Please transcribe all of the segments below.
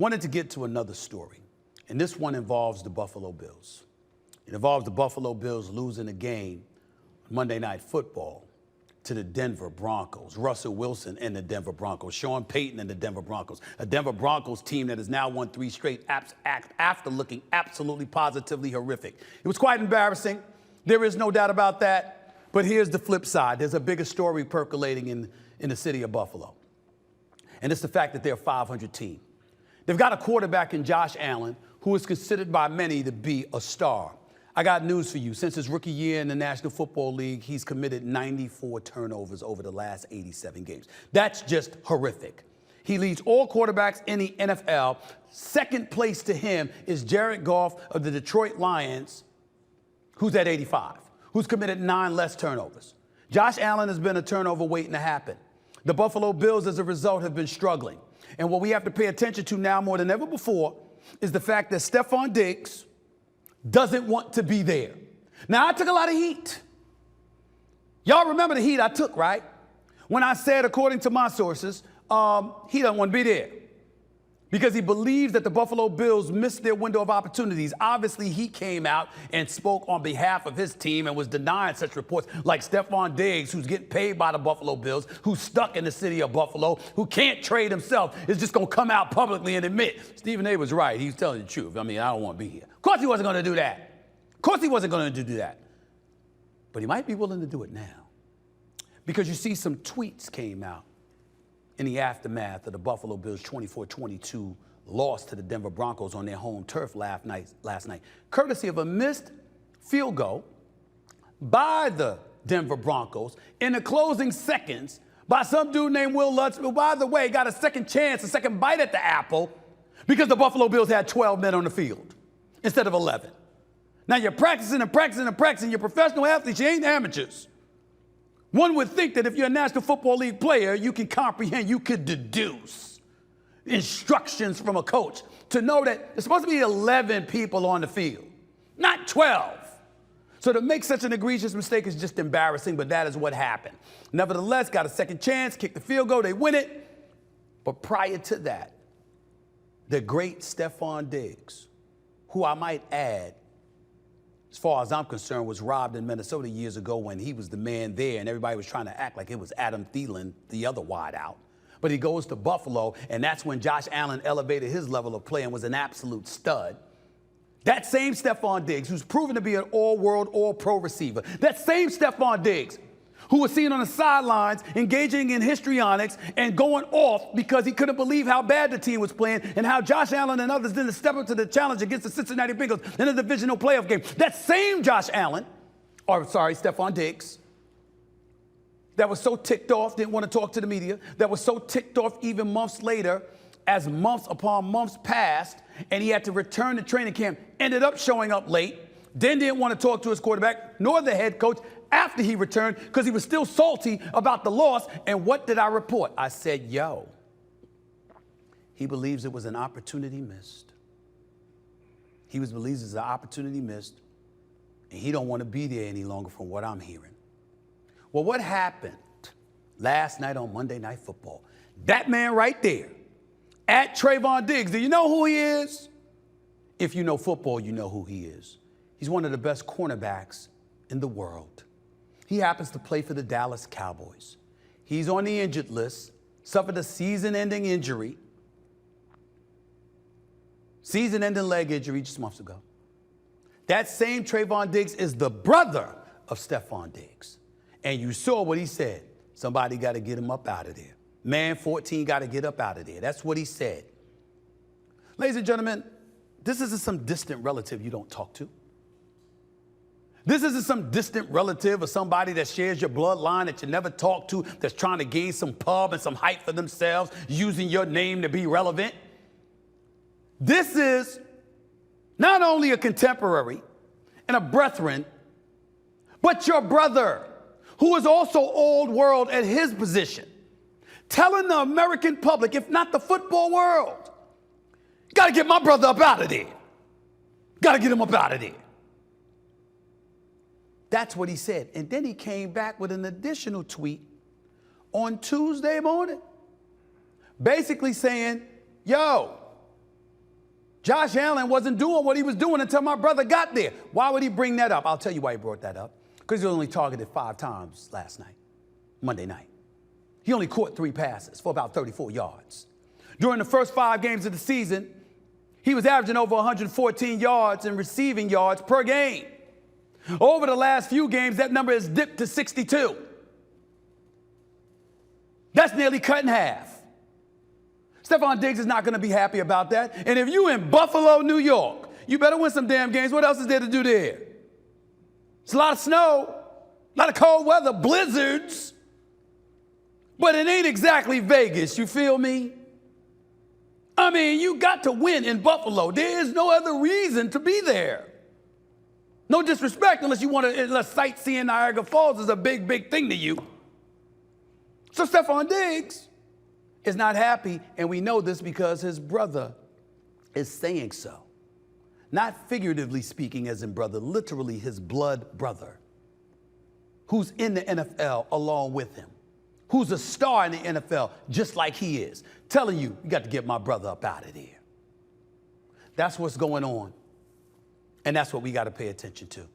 Wanted to get to another story, and this one involves the Buffalo Bills. It involves the Buffalo Bills losing a game on Monday Night Football to the Denver Broncos. Russell Wilson and the Denver Broncos. Sean Payton and the Denver Broncos. A Denver Broncos team that has now won 3 straight after looking absolutely positively horrific. It was quite embarrassing. There is no doubt about that. But here's the flip side. There's a bigger story percolating in the city of Buffalo. And it's the fact that they're a 500 team. They've got a quarterback in Josh Allen who is considered by many to be a star. I got news for you. Since his rookie year in the National Football League, he's committed 94 turnovers over the last 87 games. That's just horrific. He leads all quarterbacks in the NFL. Second place to him is Jared Goff of the Detroit Lions, who's at 85, who's committed 9 less turnovers. Josh Allen has been a turnover waiting to happen. The Buffalo Bills, as a result, have been struggling. And what we have to pay attention to now more than ever before is the fact that Stefon Diggs doesn't want to be there. Now, I took a lot of heat. Y'all remember the heat I took, right? When I said, according to my sources, he doesn't want to be there because he believes that the Buffalo Bills missed their window of opportunities. Obviously, he came out and spoke on behalf of his team and was denying such reports like Stefon Diggs, who's getting paid by the Buffalo Bills, who's stuck in the city of Buffalo, who can't trade himself, is just going to come out publicly and admit, Stephen A. was right. He's telling the truth. I mean, I don't want to be here. Of course he wasn't going to do that. Of course he wasn't going to do that. But he might be willing to do it now. Because you see, some tweets came out in the aftermath of the Buffalo Bills' 24-22 loss to the Denver Broncos on their home turf last night, courtesy of a missed field goal by the Denver Broncos in the closing seconds by some dude named Will Lutz, who, by the way, got a second chance, a second bite at the apple because the Buffalo Bills had 12 men on the field instead of 11. Now, you're practicing and practicing and practicing. You're professional athletes. You ain't amateurs. One would think that if you're a National Football League player, you can comprehend, you could deduce instructions from a coach to know that there's supposed to be 11 people on the field, not 12. So to make such an egregious mistake is just embarrassing, but that is what happened. Nevertheless, got a second chance, kick the field goal, they win it. But prior to that, the great Stefon Diggs, who I might add, as far as I'm concerned, was robbed in Minnesota years ago when he was the man there and everybody was trying to act like it was Adam Thielen, the other wideout. But he goes to Buffalo, and that's when Josh Allen elevated his level of play and was an absolute stud. That same Stefon Diggs, who's proven to be an all-world, all-pro receiver, that same Stefon Diggs, who was seen on the sidelines engaging in histrionics and going off because he couldn't believe how bad the team was playing and how Josh Allen and others didn't step up to the challenge against the Cincinnati Bengals in a divisional playoff game. That same Stefon Diggs, that was so ticked off, didn't want to talk to the media, that was so ticked off even months later, as months upon months passed, and he had to return to training camp, ended up showing up late, then didn't want to talk to his quarterback, nor the head coach, after he returned, because he was still salty about the loss. And what did I report? I said, yo, he believes it was an opportunity missed. He believes it's an opportunity missed, and he don't want to be there any longer from what I'm hearing. Well, what happened last night on Monday Night Football? That man right there, at Stefon Diggs, do you know who he is? If you know football, you know who he is. He's one of the best cornerbacks in the world. He happens to play for the Dallas Cowboys. He's on the injured list, suffered a season-ending injury, season-ending leg injury just months ago. That same Stefon Diggs is the brother of Stefon Diggs. And you saw what he said. Somebody got to get him up out of there. Man 14 got to get up out of there. That's what he said. Ladies and gentlemen, this isn't some distant relative you don't talk to. This isn't some distant relative or somebody that shares your bloodline that you never talk to, that's trying to gain some pub and some hype for themselves, using your name to be relevant. This is not only a contemporary and a brethren, but your brother, who is also old world at his position, telling the American public, if not the football world, got to get my brother up out of there. Got to get him up out of there. That's what he said. And then he came back with an additional tweet on Tuesday morning, basically saying, yo, Josh Allen wasn't doing what he was doing until my brother got there. Why would he bring that up? I'll tell you why he brought that up. Because he was only targeted 5 times last night, Monday night. He only caught 3 passes for about 34 yards. During the first 5 games of the season, he was averaging over 114 yards in receiving yards per game. Over the last few games, that number has dipped to 62. That's nearly cut in half. Stefon Diggs is not going to be happy about that. And if you in Buffalo, New York, you better win some damn games. What else is there to do there? It's a lot of snow, a lot of cold weather, blizzards. But it ain't exactly Vegas, you feel me? I mean, you got to win in Buffalo. There is no other reason to be there. No disrespect unless sightseeing Niagara Falls is a big, big thing to you. So Stefon Diggs is not happy, and we know this because his brother is saying so. Not figuratively speaking as in brother, literally his blood brother, who's in the NFL along with him, who's a star in the NFL just like he is, telling you, you got to get my brother up out of there. That's what's going on, and that's what we got to pay attention to.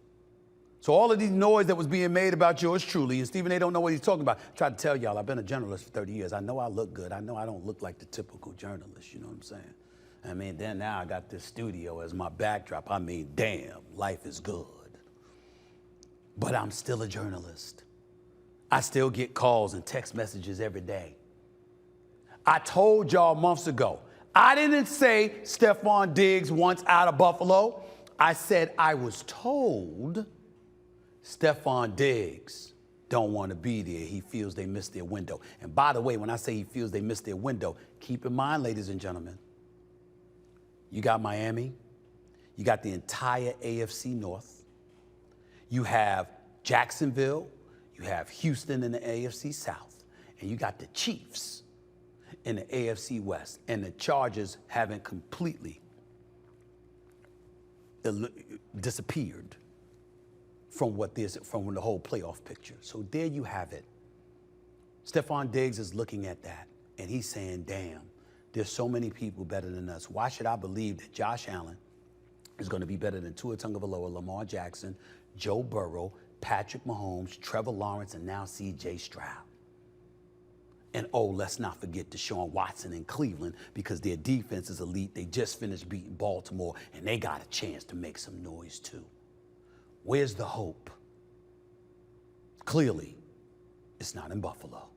So all of these noise that was being made about yours truly, and Stephen A. don't know what he's talking about. I tried to tell y'all, I've been a journalist for 30 years. I know I look good. I know I don't look like the typical journalist, you know what I'm saying? I mean, then now I got this studio as my backdrop. I mean, damn, life is good. But I'm still a journalist. I still get calls and text messages every day. I told y'all months ago, I didn't say Stefon Diggs wants out of Buffalo. I said I was told Stefon Diggs don't want to be there. He feels they missed their window. And by the way, when I say he feels they missed their window, keep in mind, ladies and gentlemen, you got Miami, you got the entire AFC North, you have Jacksonville, you have Houston in the AFC South, and you got the Chiefs in the AFC West, and the Chargers haven't completely disappeared from from the whole playoff picture. So there you have it. Stefon Diggs is looking at that, and he's saying, damn, there's so many people better than us. Why should I believe that Josh Allen is going to be better than Tua Tagovailoa, Lamar Jackson, Joe Burrow, Patrick Mahomes, Trevor Lawrence, and now C.J. Stroud? And oh, let's not forget Deshaun Watson in Cleveland, because their defense is elite. They just finished beating Baltimore, and they got a chance to make some noise too. Where's the hope? Clearly, it's not in Buffalo.